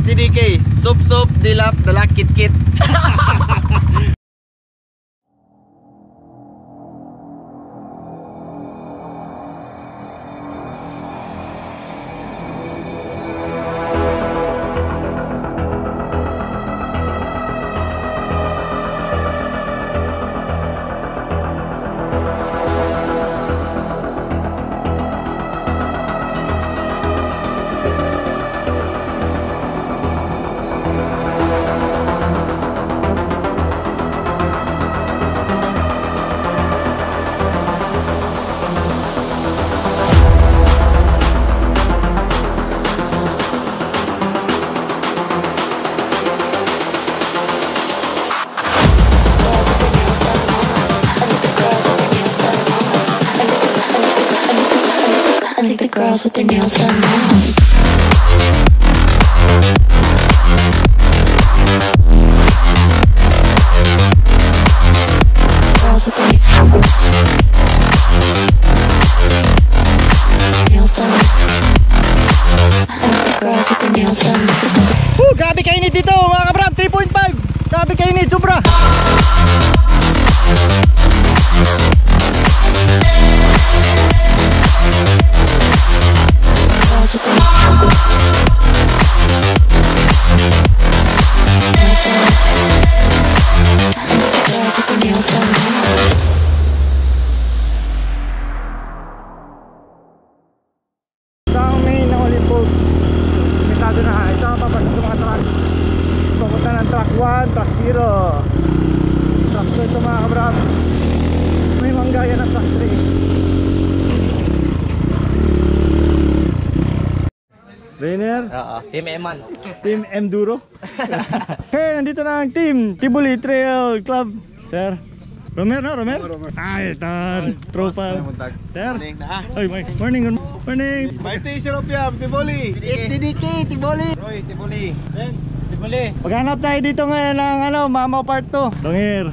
SDDK, sup dilap dalak kit. Girls with their nails done now. Girls with their nails done. Girls with their nails done. Grabe kainit dito mga kabrab, 3.5. Grabe kainit, sobra. Truck 1, truck 0. Truck 2 ito mga kabrab. May manggaya na truck 3. Rainer? Oo, Team Eman. Team Enduro. Hey, nandito na ang team Tibuli Trail Club. Sir Romer, no? Romer? Ay, ito. Tropa. Sir? Ay, morning. Good morning. Mighty Siropia, Tibuli. SDDK, Tibuli. Roy, Tibuli. Tibuli. Maghanap tayo dito ngayon ng Mama Part 2. Dongir.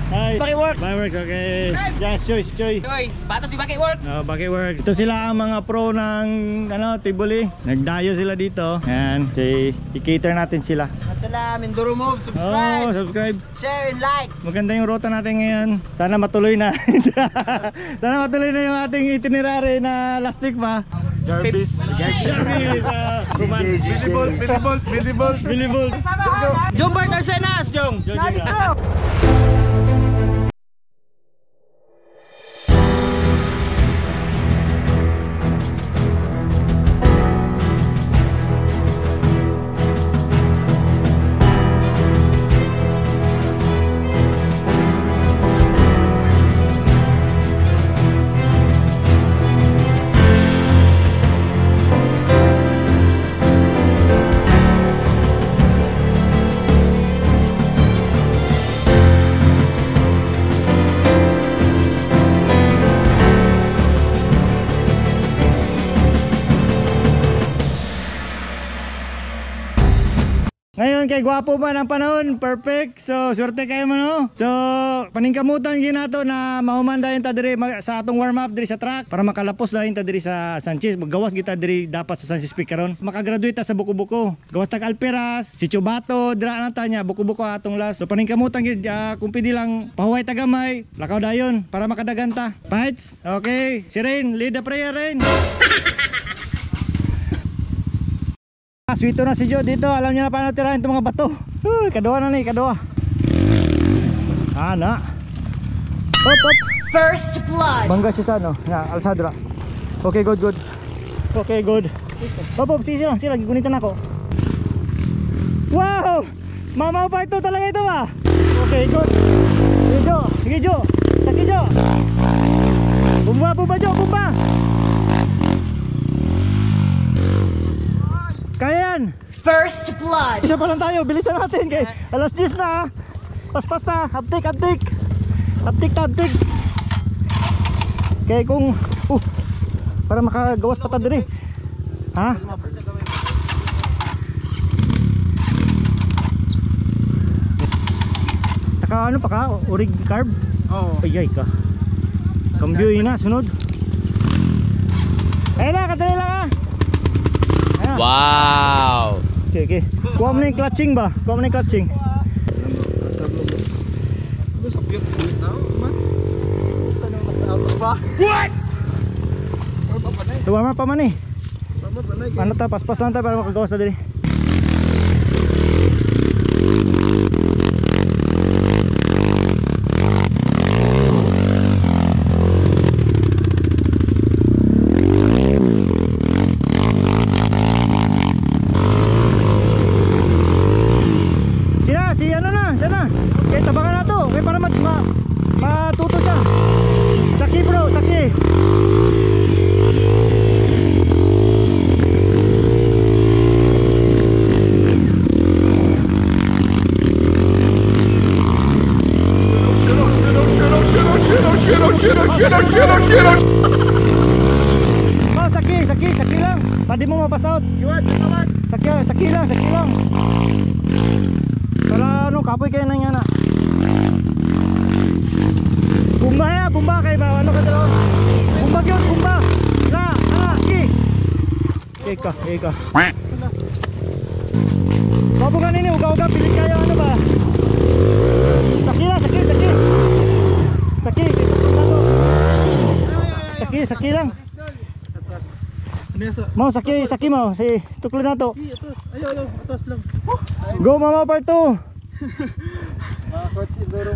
Hi. Baki work. Okay. Yes, Choy. Batos di baki work. Baki work. Ito sila ang mga pro ng Tibuli. Nagdayo sila dito. Ayan, i-cater natin sila. At sila, Mindoro Move, subscribe. Subscribe. Share and like. Maganda yung ruta natin ngayon. Sana matuloy na. Sana matuloy na yung ating itinerary na last week pa. Jarvis. Billy Bolt. Jong Bart Arsenas, Jong. Ngayon kay gwapo ba ng panahon, perfect. So swerte kayo mo no. So paningkamutan ginato na mahuman dayon ta diri sa atong warm up diri sa track para makalapos dayon ta diri sa Sanchez. Gawas kita diri dapat sa Sanchez Peak karon. Makagraduate ta sa Buko-Buko. Gawas tag Alperas, si Chubato, dira na ta nya Buko-Buko atong last. So paningkamutan gid kung pwede lang pahuway ta gamay, lakaw dayon para makadagan ta. Fights. Okay, si Rain, lead the prayer Rain. Swito na si Joe dito, alam niya na paano tirahin itong mga bato. Kadua na ni, kadua. Ana. Hop. First blood. Bangga siya sa Alsadra. Okay, good. Okay, good. Hop, sila, gigunitan ako. Wow! Mama Part 2 talaga ito ba? Okay, good. Sige Jo. Saki Jo. Bumba Jo, bumba. Kaya yan. First blood. Isa pa lang tayo, bilisan natin kay alas 10 na. Paspas na, uptick. Uptick. Kaya kung para makagawas pa ta diri. Ha? Naka ano pa ka? Urig carb? Oo. Ay ka. Cambio na, sunod. Ayun na, kadali lang ha. Wow! Okay. Kuha mo na yung clutching ba? Kuha mo na yung clutching. Ano sa piyot pulis na man? Tanong mas auto ba? What? Tuwa pa man eh. Tama pa na. Ano ta, paspas lang tayo para makagawa sa diri. Siya na. Okay, tabangan na to. Okay, para matuto siya. Saki bro, saki. Oh, saki lang. Pwede mo mapasaut. Saki lang. Para ano, kapoy kayo nang yan na. Bumba kayo ba? Ano ka dalawa? Bumba yun, bumba. Ki. Ika. Babungan ini, uga-uga, pilit kayo, ano ba? Saki. Saki lang. Mau saki mau si tukli na to. Ayaw, atas lang. Go mama part 2.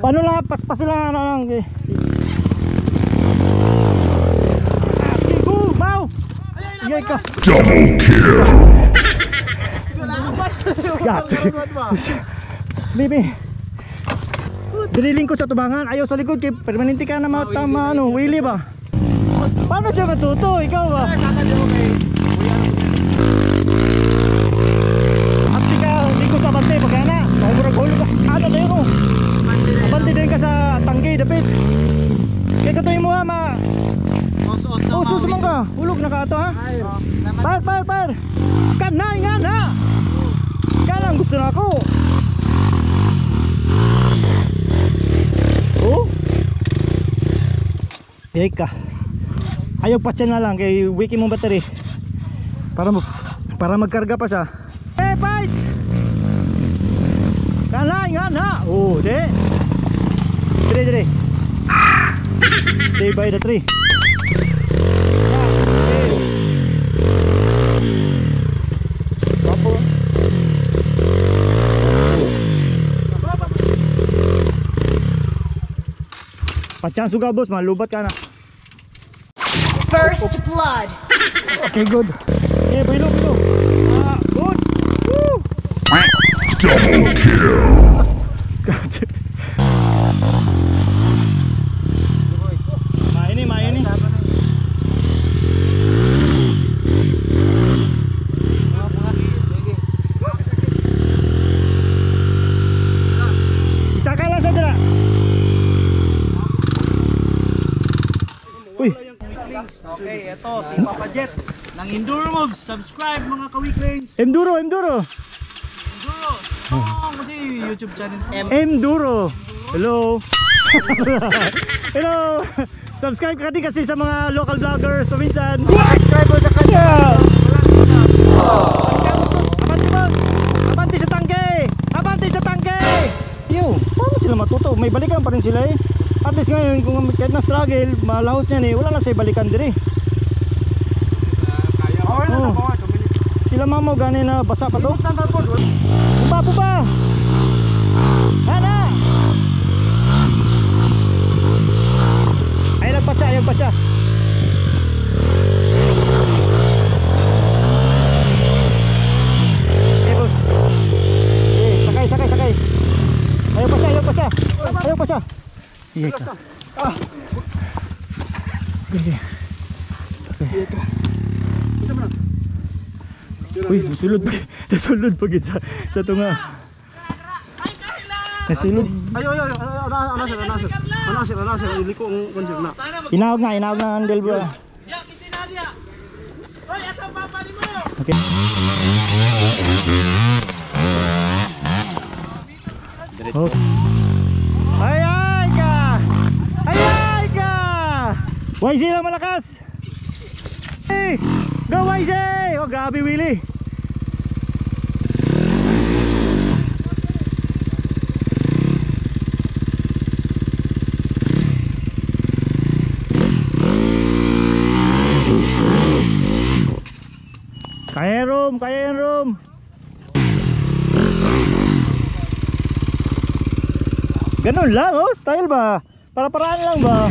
Paano lang paspas lang ano lang. Go, mau. Yay ka. Double kill. Bibi. Diniling ko sa tubangan, ayaw sa likod kay permanente ka na matama ano, wheelie ba? Paano siya matuto? Ikaw ba? At sika, hindi ko sa bante, pagkana mahumurag-hulog ka, ano na yun o? Abante din ka sa tanggi, dapit. Kaya katoy mo ha, Osos man ka, hulog na ka ito ha? Par kanay nga na. Kalang gusto na ako. Oh Yay ka. Ayaw patyan na lang kay wiki mong battery para magkarga pa siya. Hey fights! Kanay nga na. Oh de. Dire stay by the tree. Patyan suga boss, malubat ka na. First blood. Okay, good. Okay, bilog. Good. Woo! Double kill. Main ini. Isaka lang sa dira. Uy. Okay, ito si Papa Jet ng Enduro Moves. Subscribe mga ka-weeklings. Enduro. Enduro. Kasi YouTube channel. Enduro. Hello. Hello. Subscribe ka din kasi sa mga local vloggers paminsan. Subscribe mo sa kanya. Abante sa tangke. Yo, paano sila matuto? May balikan pa rin sila eh. At least ngayon kung kahit na struggle, malahot niyan eh, wala na sa balikan diri. Sila mamaw gani na basa pa to. Pupa. Hana. Ay nagpatsa. Eh boss. Sakay. Ayaw pa siya. Iya ka. Okay. Uy, nasulod pa gid sa tunga. Nasulod. Ayo, anasir, iliko ang konsep na. Inawag na ang handle bro. Okay. Oh. Ayay ka! YZ lang malakas! Hey! Go YZ! Oh grabe Willie! kaya yan Rom. Ganun lang oh, style ba? Para-paraan lang ba?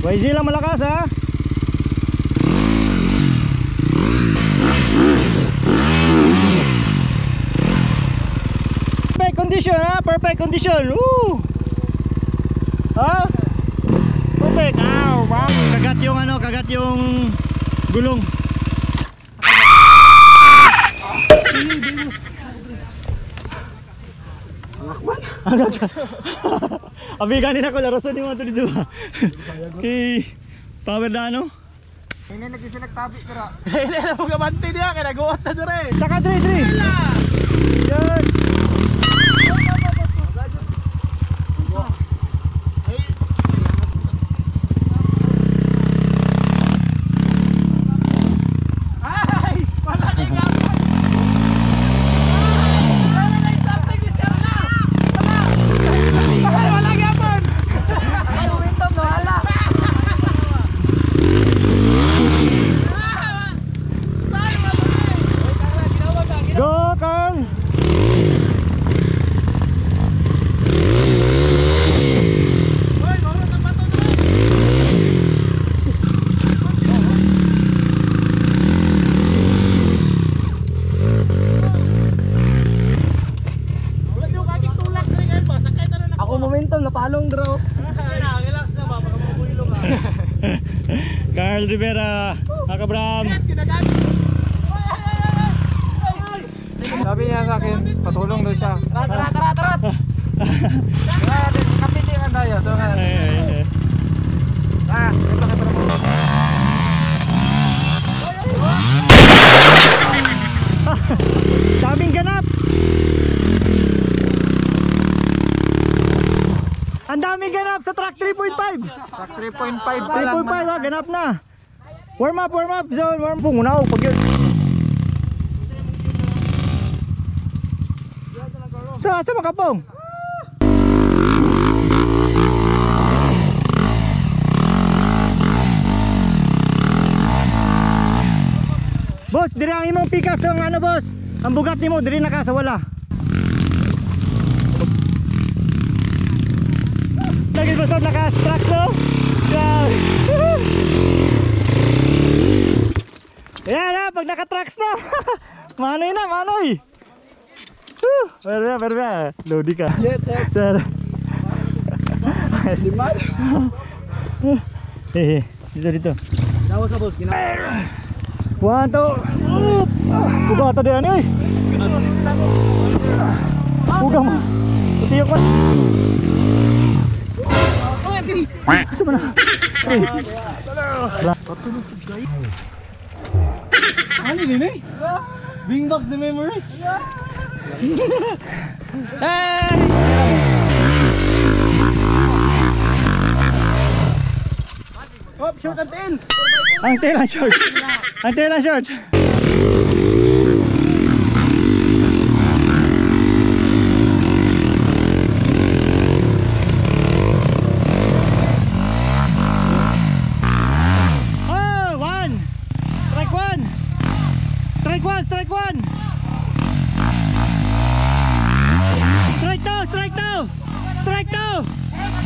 YZ lang malakas ha. Perfect condition ha, perfect condition. Woo! Ha? Perfect. Ow, wow. Kagat yung ano, kagat yung gulong. Agak. Abiganin ako larason ni mo to dito. Kay power na ano? Ini lagi sila tabi kira. Ini na mo gabanti dia kay naguot na dire. Saka 3. Yan. Go, Carl! Ako momentum napalong draw. Relax na ba baka mabuhilo ka. Carl Rivera, Akabram. Sabi niya sa akin, patulong daw siya. Tara. Kapitikan tayo. So ka. Ito ka mo. Daming ganap. Ang daming ganap sa track 3.5. Track 3.5 pa lang. 3.5 ha, ganap na. Warm up zone, warm up. Punaw pag yun. Sa makapong. Boss, diri ang imong pikas ang ano boss. Ang bugat nimo diri na ka sa wala. Lagi boss naka-track no? Yan na, pag naka-tracks na. Manoy na, manoy. Verba. Lodi ka. Sir. Limar. Dito. Dawa sa boss, ginawa. 1, 2. Bugata din ano eh. Buga mo. Tutiyok pa. Gusto mo na. Ano din eh? Bring back the memories. Hey! Oh, short and tail. Ang tail ang short. Ang tail ang short. Oh, 1. Strike 1. Strike 1, strike 1. Strike 2, strike 2. Strike 2.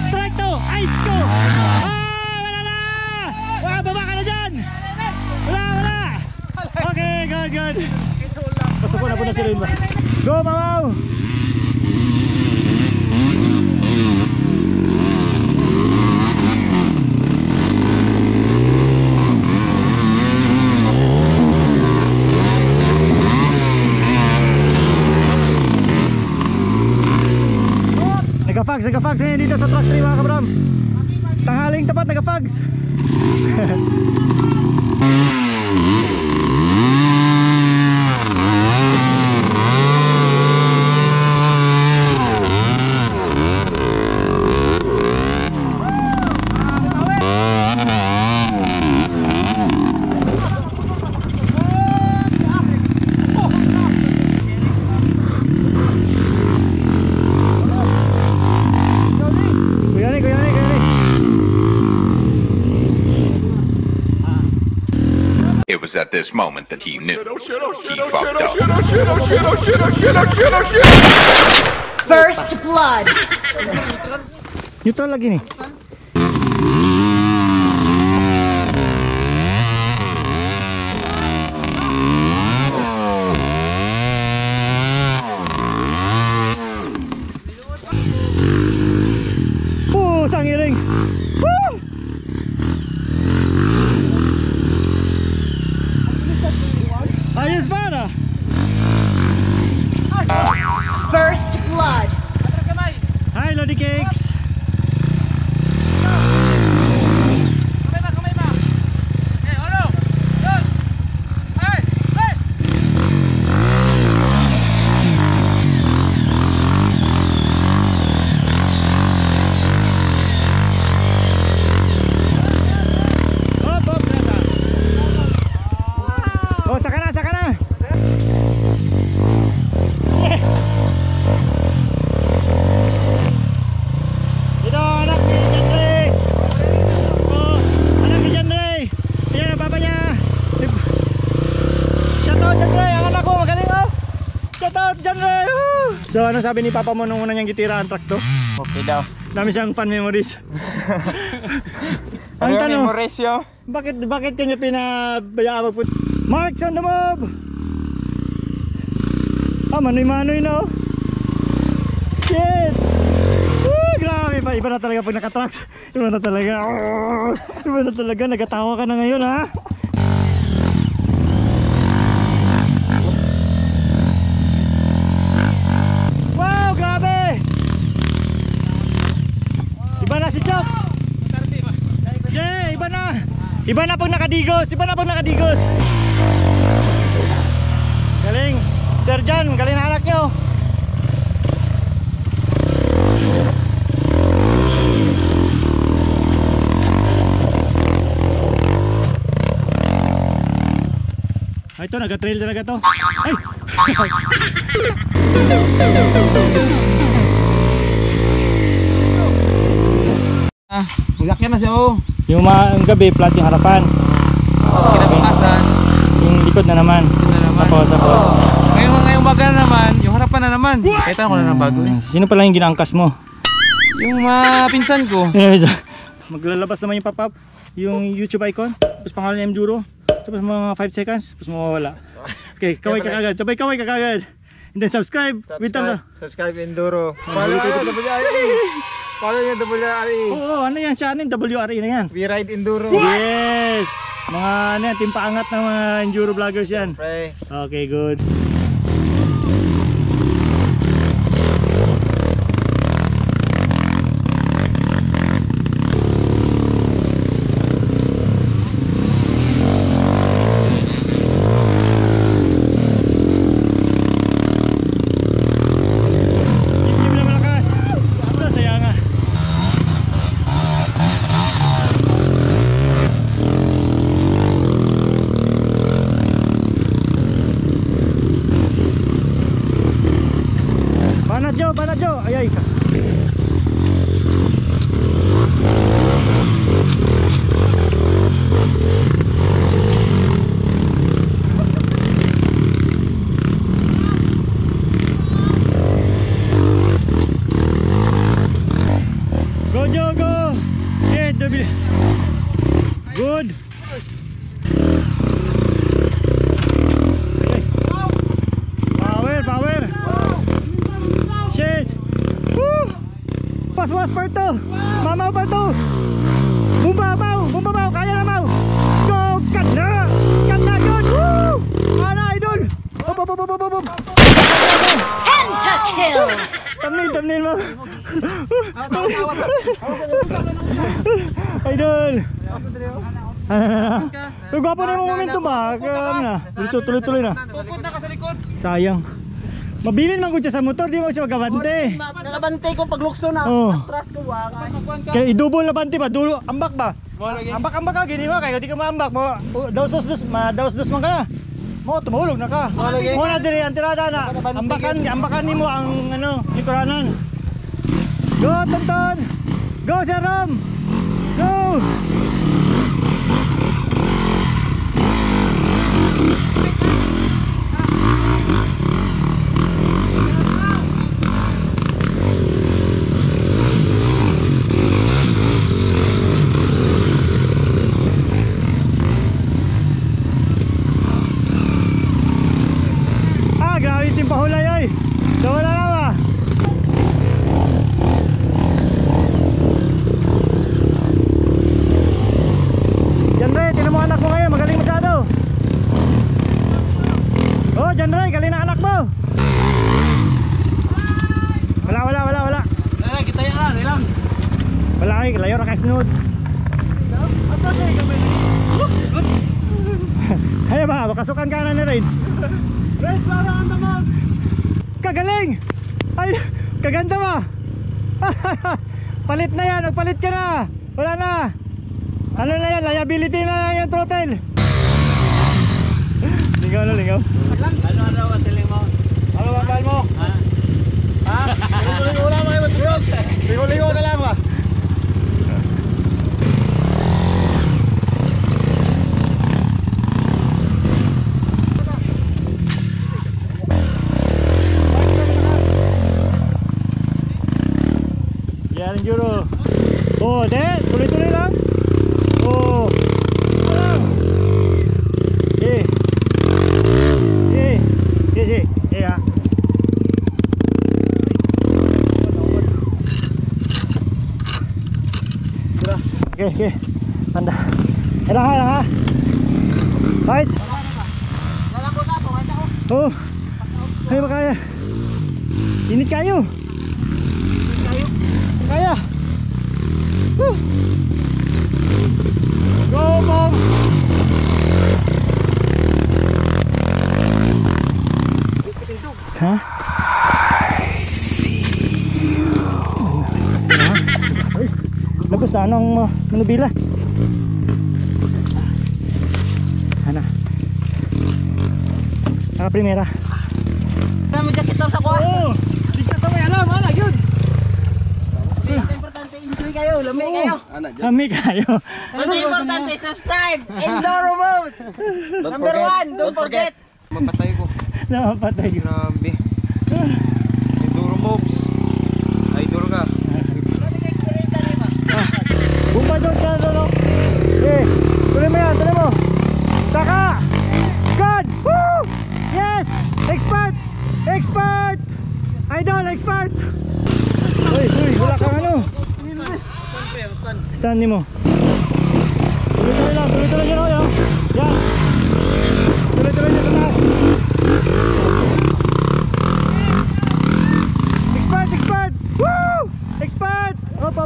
Strike 2. Ice go. Wala na. Baba ka na dyan. Wala. Okay, good. Pasok na po na si Rainbow. Go, Mamaw. Nagafags ngayon dito sa track 3 mga kabram. Tanghaling tapat nagafags. Kuya ni. was at this moment that he knew he fucked up. First blood. Neutral lagi nih. Sangiring. Woo! Ayos pa na. First blood. Hi Lodi Cakes. Kamay ma. Ano? Dos. Ay, press. Hop, hop, nasa. Oh, saka na, saka na. Ito, anak ni Jandre. Oh, anak ni Jandre. Ayan ang papa niya. Shout out Jandre, ang anak ko, magaling oh. Shout out Jandre. Woo! So, ano sabi ni papa mo nung una niyang gitira ang truck to? Okay daw. Dami siyang fun memories. Ang Ano tanong, yung ratio? bakit kanya pinabayaan magput? Marks on the move! Ah, manoy-manoy na oh. Shit! Woo, grabe pa. Iba na talaga pag naka-trucks. Iba na talaga. Iba na talaga. Nagatawa ka na ngayon ha. Wow, grabe! Iba na si Jokes! Yeah, iba na! Iba na pag nakadigos! Iba na pag nakadigos! Galing! Sir John, galing na anak nyo! Ay, ito, nag-trail talaga to. Ay! Bulak yan na siya oh. Yung gabi, flat yung harapan. Kinabukasan. Yung likod na naman. Tapos. Ngayong baga na naman, yung harapan na naman. Kita ko na ng bago eh. Sino pala yung ginaangkas mo? Yung mga pinsan ko. Maglalabas naman yung pop-up, yung YouTube icon, tapos pangalan niya Enduro, tapos mga 5 seconds, tapos mawawala. Okay, kaway ka kagad, sabay kaway ka kagad. And then subscribe with thumbs up. Subscribe Enduro. Follow niya WRE. Follow niya WRE. Oo, ano yan siya, ano yung WRE na yan? We Ride Enduro. Yes! Mga ano yan, team paangat ng mga Enduro vloggers yan. Pre. Okay, good. Banat Jo, ayay ka. Go Jo, go. Yeah, good. Power. Shit. Woo! Was part 2. Mamaw part 2. Bumbabaw, kaya na mau. Go, cut na good. Woo! Ana idol. Hop. Pentakill. Thumbnail mo. Idol. Gwapo na yung momentum ba? Tuloy na. Tukod na ka sa likod. Sayang. Mabilin man ko siya sa motor, di mo siya magabante. Nakabante ko pag lukso na. Oh. Atras ko wa. Kaya i-double na bante ba? Ambak ba? Ambak ka, gini ba? Kaya di ka maambak mo. Daos-dos man ka na. Mo tumulog na ka. Mo na diri ang tirada na. Ambakan nimo ang ano, likuranan. Go Tonton. Go Sir Rom. Go. pahulay ay. So wala na ba? Jan Ray, tinan mo anak mo ngayon, magaling masyado. Oh, Jan Ray, galing na anak mo. Wala. Wala, kita yan, ilang. Wala ay, layo ra kay sunod. Ato siya, gamay. Hay ba, makasukan ka na ni Rain. Guys, para ang naman. Kagaling! Ay, kaganda ba? Palit na yan, magpalit ka na. Wala na. Ano na yan, liability na lang yung throttle. Lingaw na, lingaw. Ano ang siling mo? Ano ba mahal mo? Ha? Lingaw na mga matulog. Lingaw na lang ba? Yan Juro. Oh, tuloy-tuloy lang. Oh. Eh. Ha. Okay. Tanda. Era ha. Right. Lalako na po, kaya ako. Oh. Ay makaya. Init kayo. Kaya. Go, Mom. Ha? Ay, labas na anong manubila. Ano? Primera. Dami jacket daw sa kuha. Oh, dikit sa may alam, ala yun. Importante, enjoy kayo, lamig kayo. Kami kayo. Mas importante, subscribe. Enduro Moves. Number 1, don't forget. Mapatay ko. Napatay. Grabe. Enduro moves. Idol ka. Lamig experience ano ba? Bumba doon ka no. Tuloy mo yan, tuloy mo. Saka. Good. Woo! Yes. Expert. Idol, expert. Uy, wala kang ano. Stand mo. Tuloy-tuloy lang yun. Yan. Tuloy-tuloy nyo sa taas. Expert. Woo! Expert. Op.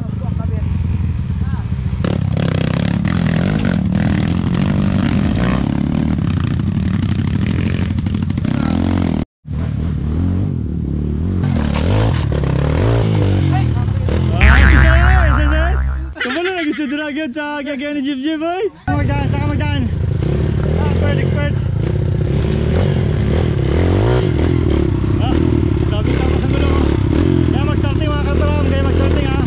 Kabalo lagi sa dragon sa gagawin ni Jeep boy. Magdaan. Expert. Sabi ka pa sa gulo mo. Kaya mag-starting mga kabaram, kaya mag-starting ha.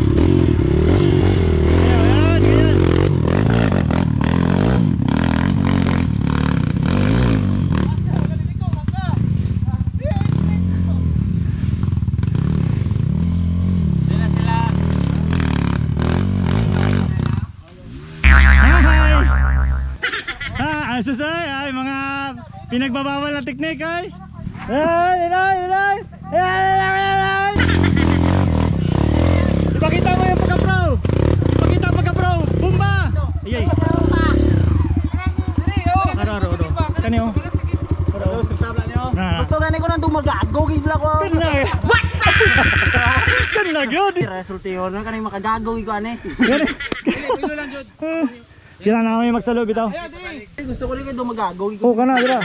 Ayan. Susay, ay mga pinagbabawal na teknik ay. Ay. Ipakita mo yung pagka-pro. Bumba. Ayay. Aro. Kanyo. Gusto gani ko nang dumagago, gibla ko. Kana good. Resulta yun, kanang makagago ko ane. Sila na kami magsalo bitaw. Gusto ko rin kayo dumagago. Oh, kana dira.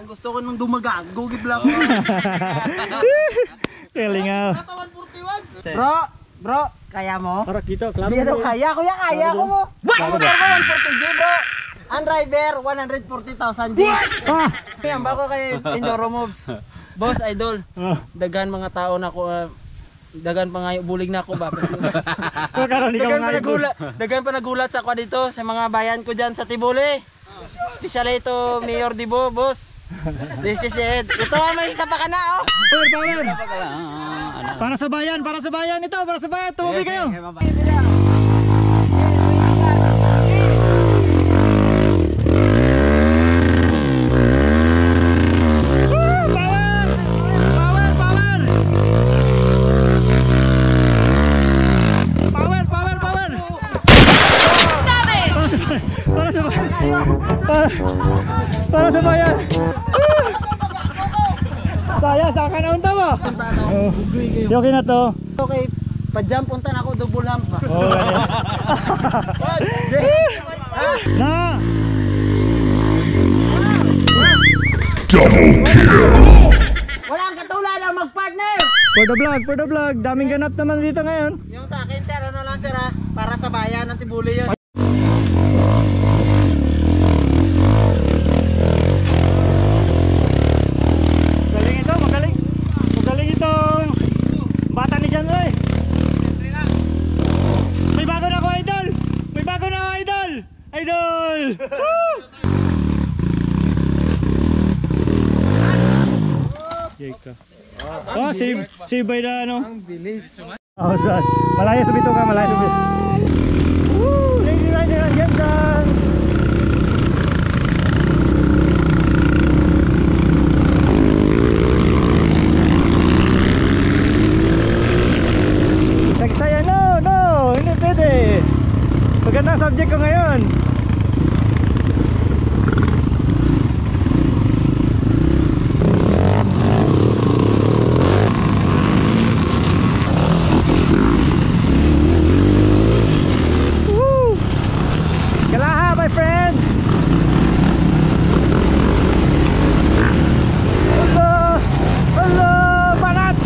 Gusto ko nang dumagago, gibla ko. Kalingaw. Bro, kaya mo? Para kita, klaro. Hindi daw kaya ko mo. What? Sir ko 140G bro. Ang driver 140,000 G. Ah. Yan ba ko kay Enduro Moves. Boss idol. Dagan mga tao na ko dagan pa nga bulig na ako ba. Dagan pa nagulat sa ako dito sa mga bayan ko diyan sa Tibuli. Especially ito Mayor Dibo, boss. This is it. Ito may isa pa ka na oh. Para sa bayan ito, para sa bayan. Tumubi kayo. baka naunta mo. Punta na ako. Oh. Ugoy kayo. Okay na to. Okay, pa-jump punta na ako, double hump ba? Oh, na. Double kill. Walang katulad ang mag-partner! For the vlog. Daming ganap naman dito ngayon. Yung sa akin sir, ano lang sir ha? Para sa bayan ng Tibuli yun. Galing ito, magaling. Magaling itong bata ni Jan Roy. May bago na ako, idol. May bago na ako, idol. Idol. Woo! Yeka. Oh, save by the ano. Ang bilis. Oh, saan? Malayo sa bito ka, malayo sa bito. Woo! Lady Rider again, son. Nagsaya, no, hindi pwede. Magandang subject ko ngayon. Woo! Kalaha, my friend. Hello, barat.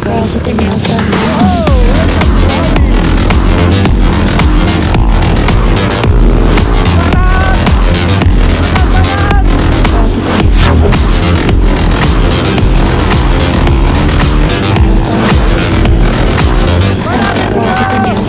Girls with their nails done. Girls with their nails done. Girls with their nails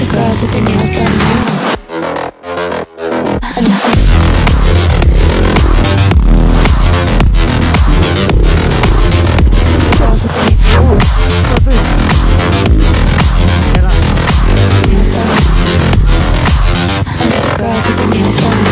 done. Girls with their nails done. Girls with their nails done.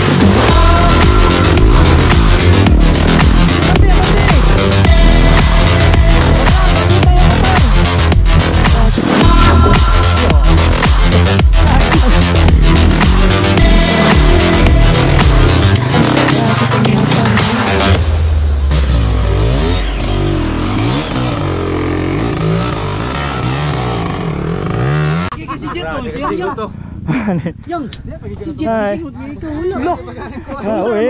Girls with their nails done. Kasi dito, siya. Yung, si Jet Ay. singot niya ikaw ulo. Uy,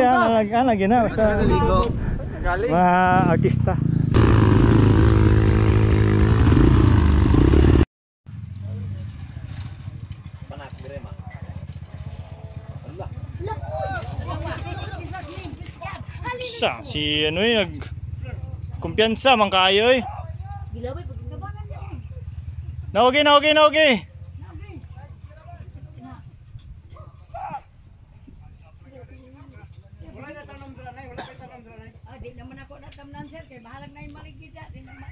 anak yun na. Basta mga artista. Si ano eh, kumpiyansa man kayo eh. Na okay. Di naman ako natamnan sir, kay bahalag na yung maligida. Di naman.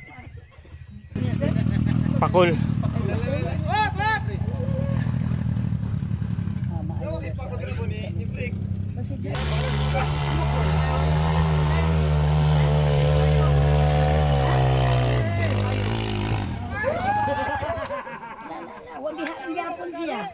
Pakul. Wala hapon siya.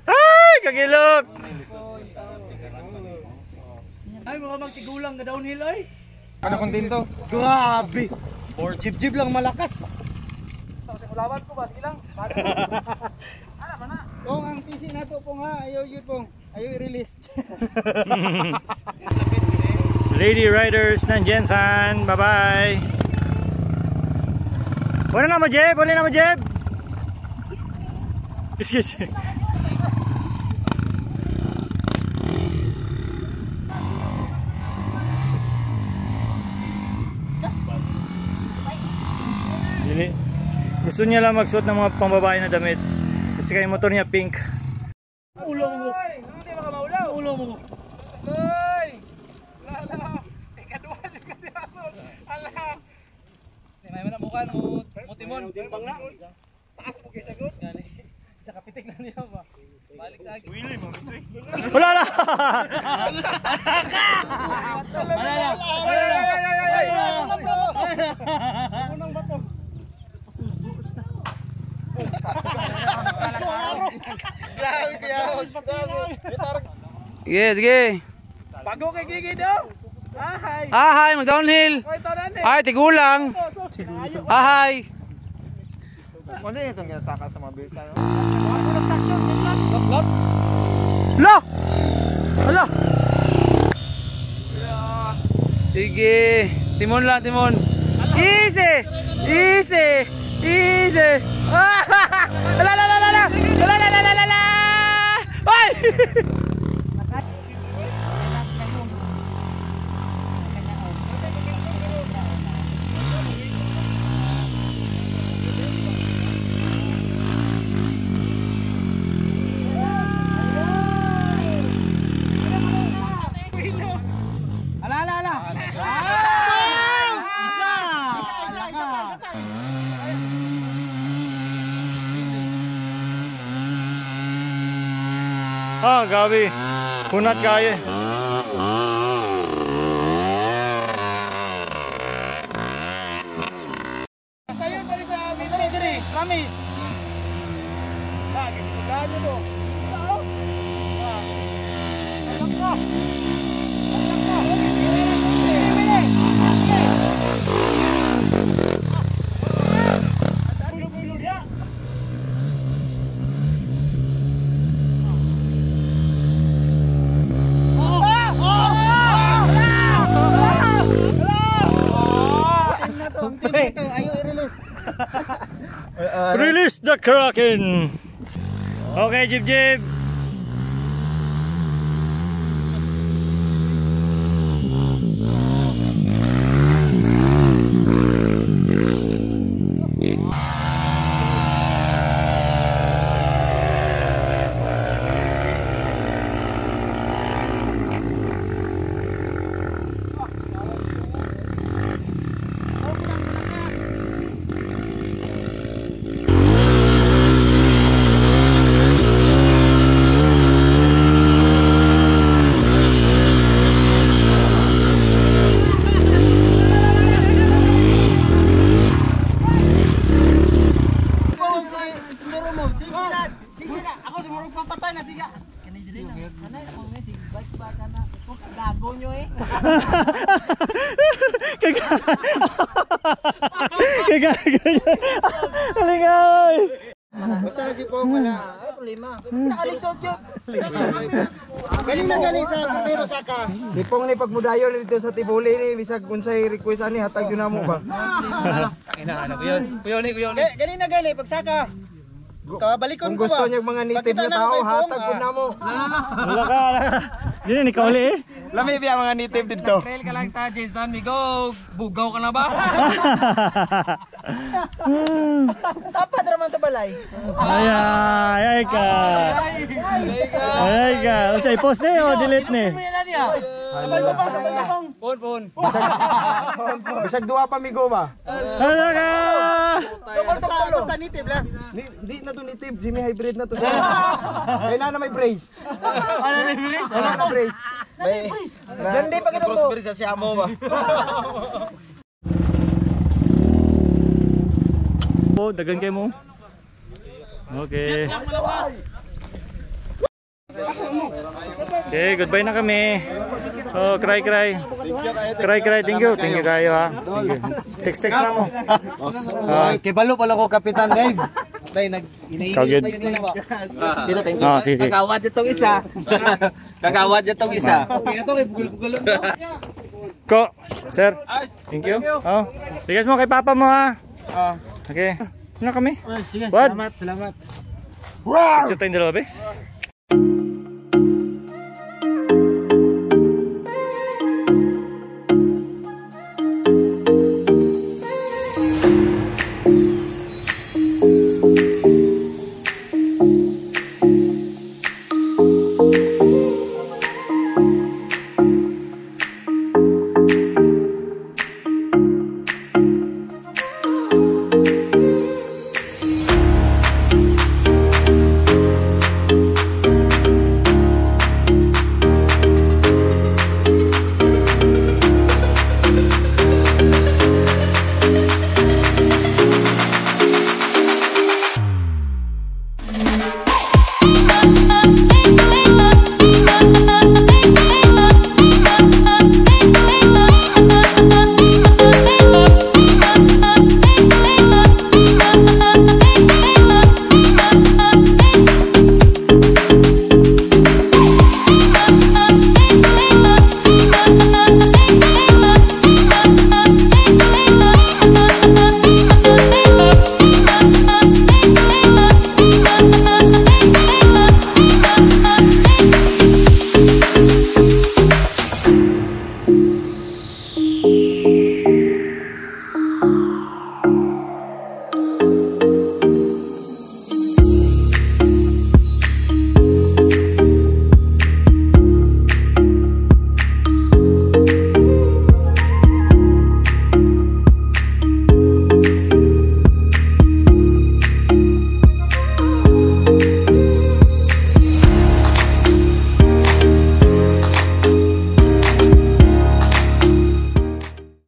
Ay, kagilok. Ay, mga magtigulang na downhill ay. Ano kontento? Grabe. Or jib lang malakas. Lawan ko ba? Sige lang. Kung ang PC na to pong ha, ayaw yun pong. Ayaw i-release. Lady Riders ng Jensan. Bye-bye. Wala na mo, Jeb. Excuse. Gusto niya lang magsuot ng mga pambabae na damit. At saka yung motor niya pink. Ulo mo. Hindi baka maulaw. Ulo mo. Ay! Lala! Ikaduan yung kaniason! Ala! May mana mukha mo Timon. Timbang na. Taas mo kay sagot. Gani. Sa kapitik na niya ba. Balik sa akin. Willy mo. Wala na. Unang bato! Grabe kaya host. Sige. Bago kay Gigi daw. Ahay. Ahay, mag-downhill. Oy, tanan eh. Ay, tigulang. Ahay. Ano yung itong ginasaka sa mga bilsa? Lo! Hala! Sige. Timon lang, timon. Easy! La! Ay! Gabi. Punat kaya. Sayo pa rin sa amin. Dali. Promise. Lagi, sigurado to. Release the Kraken. Okay, Jib. sumurog papatay na siya. Kani diri na. Kanay mo si bike ba kana. Kung gago nyo eh. Kalingaw. Basta na si Pong wala. Ay problema. Nakalisod yun. Ganina gani sa pero saka. Si Pong ni pagmudayon dito sa Tibuli ni bisag unsay request ani hatag yun namo ba. Ano ko yun? Kuyon ni. Ganina gani pagsaka. Kabalikon Kung ko ba? gusto niyo mga native na tao hatag ko namo. Wala ka. Yun ni kauli eh. Lami biya mga native dito. Trail ka lang sa Jensan Migo. Bugaw ka na ba? Tapad naman sa balay. Ay ka. Ay ka. Usa i-post ni o delete ni? Pon. Bisag duha pa migo ba? Wala ka. Basta native lang. Di na to native, Jimmy hybrid na to. Kaya na may brace. Ano na bilis? Wala na brace. Gandi pa kita mo. sa siyamo ba? Oh, dagan kayo mo. Okay. Okay, goodbye na kami. Oh, cry. Cry, thank you. Thank you kayo ha. Thank you. Text na mo. Kay balo pala ko kapitan Dave. Tay Kagid. Dito thank Ah, sige. Kagawad itong isa. Kagawad itong isa. Okay, ito kay bugul-bugul. Ko, sir. Thank you. Oh, bigas mo kay papa mo ha. Okay. Na kami? Sige, What? salamat. Ito tayong dalawa, be?